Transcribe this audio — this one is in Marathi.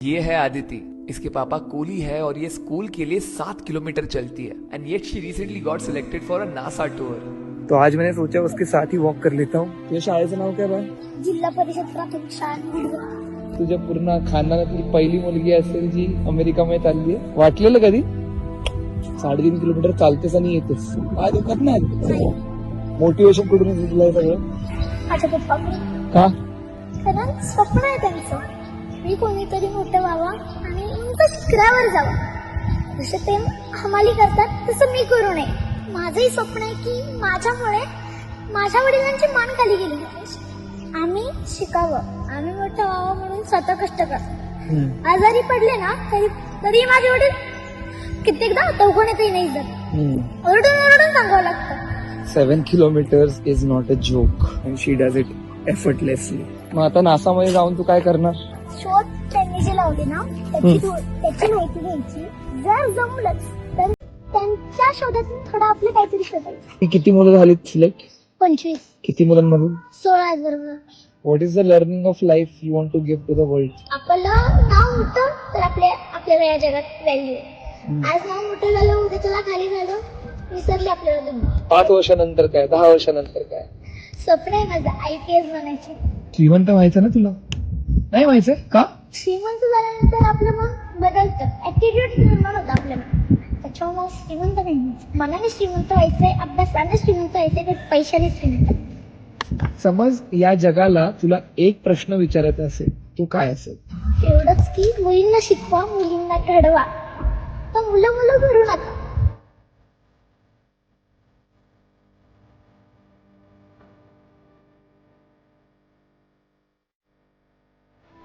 ये है आदिति। इसके पापा कूली है और ये स्कूल के लिए 7 किलोमीटर चलती है end eight she recently got selected for a NASA tour. तो आज मैंने सोचा उसके साथ ही वॉक कर लेता हूँ। तुझ्या शाळेचं नाव काय बाय? जिल्हा परिषद प्राथमिक शाळा। तुझ्या पूर्ण खानदानातली पहिली मुलगी असेल जी अमेरिकामध्ये चालली आहे. वाटलेलं कधी 3.5 किलोमीटर चालतेस आणि येतेस? काय दुखत नाही? मोटिवेशन कुठून येतं तुला हे सगळं? माझ्या पप्पा का? कारण स्वप्न आहे त्यांचं, मी कोणीतरी मोठं व्हावा आणि उंच शिखरावर जावं. जसं ते हमाली करतात तसं मी करू नये. माझंही स्वप्न आहे की माझ्यामुळे माझ्या वडिलांची मान खाली गेली पाहिजे. आम्ही शिकावं, आम्ही मोठं व्हावं म्हणून स्वतः कष्ट करतो. आजारी पडले ना तरी माझे वडील कित्येकदा दवाखान्यातही नाही जात. ओरडून ओरडून सांगावं लागतं. 7 kilometers is not a joke. And she does it effortlessly. मग आता नासामध्ये जाऊन तू काय करणार? शोध त्यांनी जे लावले ना त्याची माहिती घ्यायची. जर जमलंच तर त्यांच्या शोधातून थोडं आपलं काहीतरी शोधायचं. ही किती मुलं झालीत सिलेक्ट? 25. किती मुलांमधून? 16,000. What is the learning of life you want to give to the world? आपलं नाव होतं तर आपल्याला या जगात व्हॅल्यू आहे. आज नाव मोठं झालं, उद्या त्याला खाली झालं, विसरले आपल्याला दुनिया. 5 वर्षानंतर काय? 10 वर्षानंतर काय? स्वप्न आहे माझं IPS बनायचे. श्रीमंत व्हायचं ना तुला? नाही व्हायचं का? श्रीमंत झाल्यानंतर आपलं मन बदलतं, ऍटिट्यूड निर्माण होतं आपल्याला. त्याच्यामुळे श्रीमंत नाही, मनाने श्रीमंत व्हायचंय, अभ्यासाने श्रीमंत व्हायचंय, ते पैशाने श्रीमंत. समज या जगाला तुला एक प्रश्न विचारायचा असेल, तू काय असेल? एवढंच की मुलींना शिकवा, मुलींना घडवा, तर मुलं घडू नका.